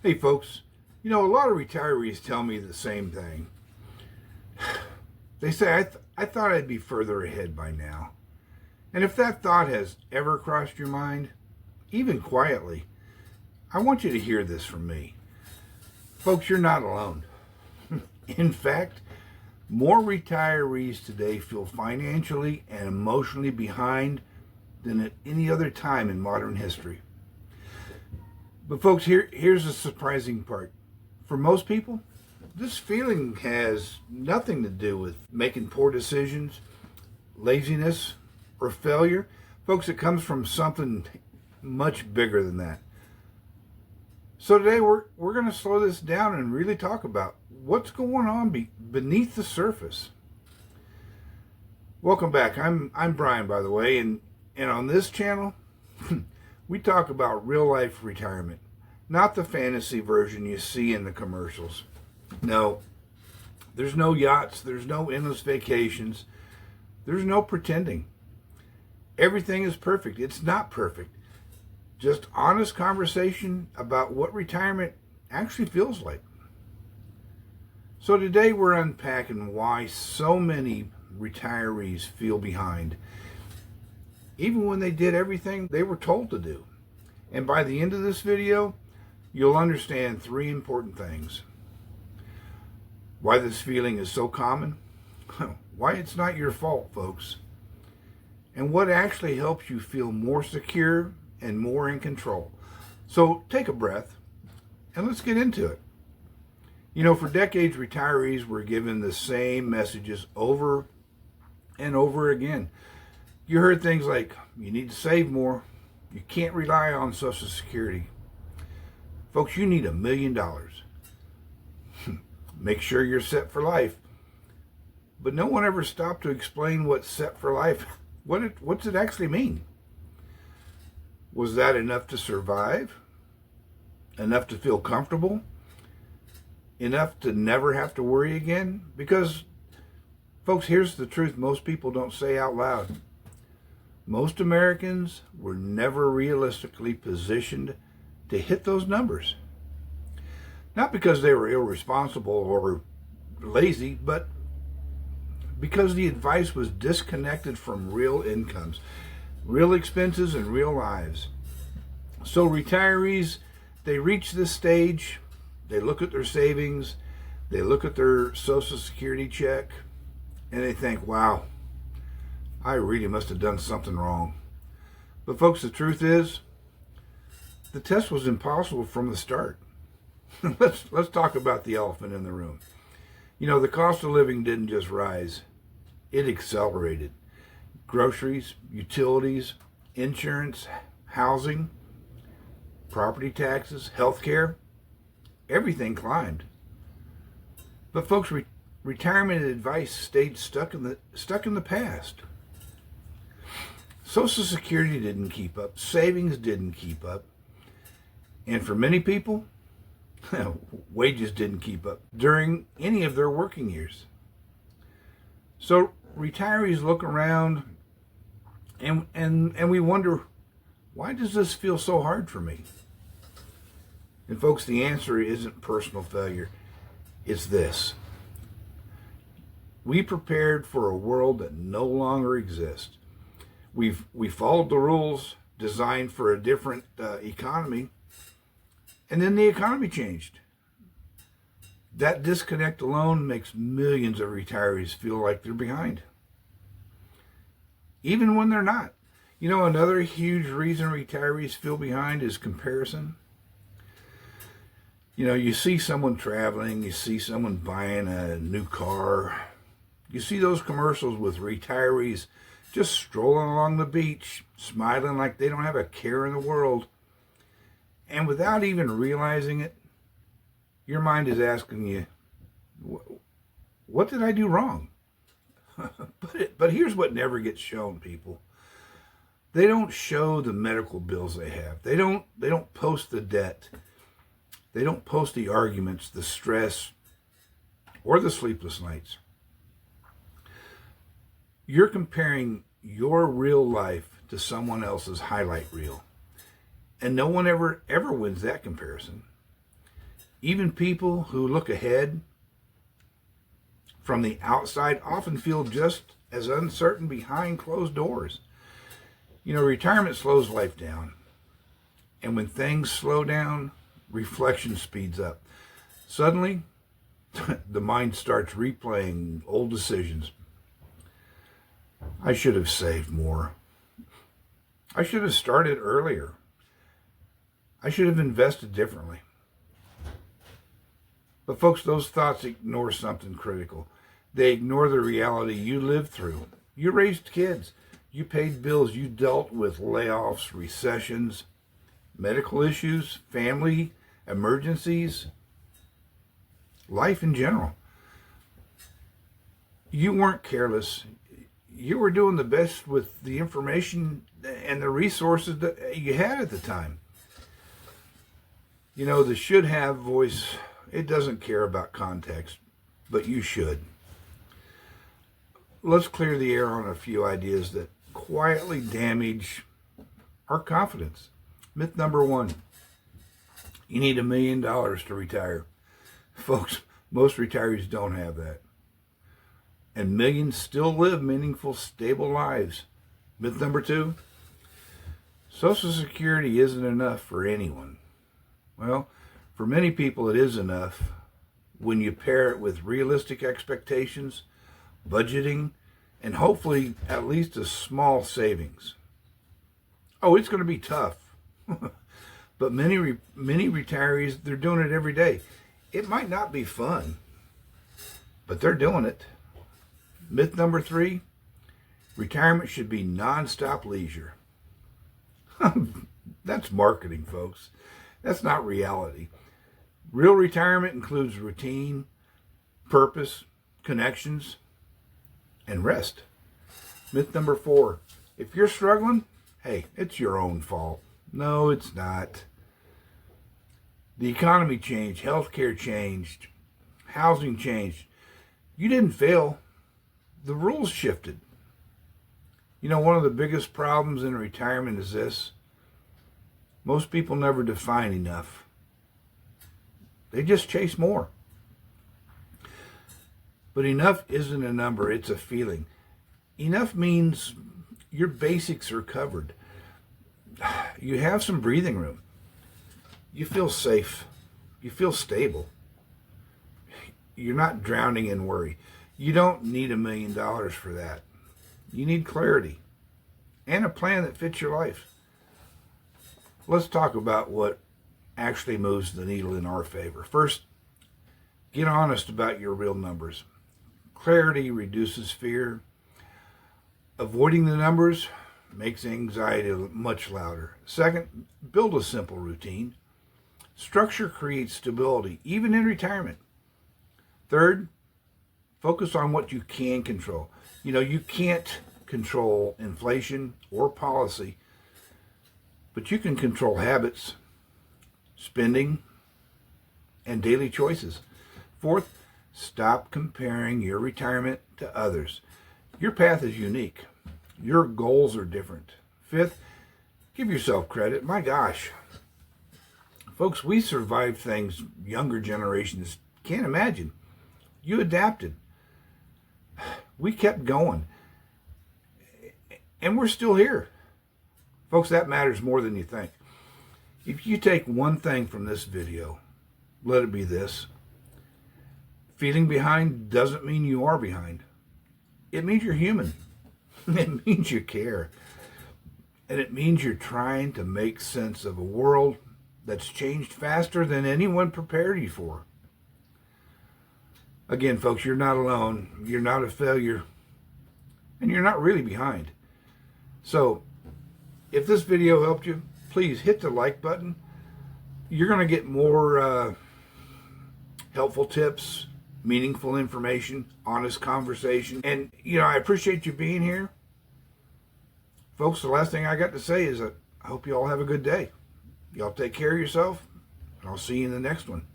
Hey folks, a lot of retirees tell me the same thing. They say, I thought I'd be further ahead by now. And if that thought has ever crossed your mind, even quietly, I want you to hear this from me. Folks, you're not alone. In fact, more retirees today feel financially and emotionally behind than at any other time in modern history. But folks, here's the surprising part. For most people, this feeling has nothing to do with making poor decisions, laziness, or failure. Folks, it comes from something much bigger than that. So today we're going to slow this down and really talk about what's going on beneath the surface. Welcome back. I'm Brian, by the way, and on this channel, we talk about real life retirement, not the fantasy version you see in the commercials. No, there's no yachts, there's no endless vacations, there's no pretending. Everything is perfect. It's not perfect. Just honest conversation about what retirement actually feels like. So today we're unpacking why so many retirees feel behind, even when they did everything they were told to do. And by the end of this video, you'll understand three important things. Why this feeling is so common, why it's not your fault, folks, and what actually helps you feel more secure and more in control. So take a breath and let's get into it. For decades, retirees were given the same messages over and over again. You heard things like, you need to save more, you can't rely on Social Security. Folks, you need $1 million. Make sure you're set for life. But no one ever stopped to explain what set for life, what's it actually mean? Was that enough to survive? Enough to feel comfortable? Enough to never have to worry again? Because, folks, here's the truth most people don't say out loud. Most Americans were never realistically positioned to hit those numbers. Not because they were irresponsible or lazy, but because the advice was disconnected from real incomes, real expenses, and real lives. So retirees, they reach this stage, they look at their savings, they look at their Social Security check, and they think, wow, I really must have done something wrong. But folks, the truth is, the test was impossible from the start. Let's talk about the elephant in the room. The cost of living didn't just rise, it accelerated. Groceries, utilities, insurance, housing, property taxes, healthcare, everything climbed. But folks, retirement advice stayed stuck in the past. Social Security didn't keep up, savings didn't keep up, and for many people, wages didn't keep up during any of their working years. So retirees look around and we wonder, why does this feel so hard for me? And folks, the answer isn't personal failure. It's this. We prepared for a world that no longer exists. We followed the rules designed for a different economy, and then the economy changed. That disconnect alone makes millions of retirees feel like they're behind, even when they're not. Another huge reason retirees feel behind is comparison. You see someone traveling, you see someone buying a new car, you see those commercials with retirees just strolling along the beach, smiling like they don't have a care in the world. And without even realizing it, your mind is asking you, what did I do wrong? But here's what never gets shown, people. They don't show the medical bills they have. They don't post the debt. They don't post the arguments, the stress, or the sleepless nights. You're comparing your real life to someone else's highlight reel. And no one ever wins that comparison. Even people who look ahead from the outside often feel just as uncertain behind closed doors. Retirement slows life down. And when things slow down, reflection speeds up. Suddenly, the mind starts replaying old decisions. I should have saved more. I should have started earlier. I should have invested differently. But folks, those thoughts ignore something critical. They ignore the reality you lived through. You raised kids. You paid bills. You dealt with layoffs, recessions, medical issues, family emergencies, life in general. You weren't careless. You were doing the best with the information and the resources that you had at the time. The should have voice, it doesn't care about context, but you should. Let's clear the air on a few ideas that quietly damage our confidence. Myth number 1, you need $1 million to retire. Folks, most retirees don't have that. And millions still live meaningful, stable lives. Myth number 2, Social Security isn't enough for anyone. Well, for many people it is enough when you pair it with realistic expectations, budgeting, and hopefully at least a small savings. Oh, it's going to be tough. But many retirees, they're doing it every day. It might not be fun, but they're doing it. Myth number 3, retirement should be nonstop leisure. That's marketing, folks. That's not reality. Real retirement includes routine, purpose, connections, and rest. Myth number 4, if you're struggling, hey, it's your own fault. No, it's not. The economy changed, healthcare changed, housing changed. You didn't fail. The rules shifted. One of the biggest problems in retirement is this. Most people never define enough. They just chase more. But enough isn't a number, it's a feeling. Enough means your basics are covered. You have some breathing room. You feel safe. You feel stable. You're not drowning in worry. You don't need $1 million for that. You need clarity and a plan that fits your life. Let's talk about what actually moves the needle in our favor. First, get honest about your real numbers. Clarity reduces fear. Avoiding the numbers makes anxiety much louder. Second, build a simple routine. Structure creates stability, even in retirement. Third, focus on what you can control. You can't control inflation or policy, but you can control habits, spending, and daily choices. Fourth, stop comparing your retirement to others. Your path is unique. Your goals are different. Fifth, give yourself credit. My gosh. Folks, we survived things younger generations can't imagine. You adapted. We kept going. And we're still here. Folks, that matters more than you think. If you take one thing from this video, let it be this. Feeling behind doesn't mean you are behind. It means you're human. It means you care. And it means you're trying to make sense of a world that's changed faster than anyone prepared you for. Again, folks, you're not alone. You're not a failure. And you're not really behind. So, if this video helped you, please hit the like button. You're going to get more helpful tips, meaningful information, honest conversation. And, I appreciate you being here. Folks, the last thing I got to say is I hope you all have a good day. Y'all take care of yourself, and I'll see you in the next one.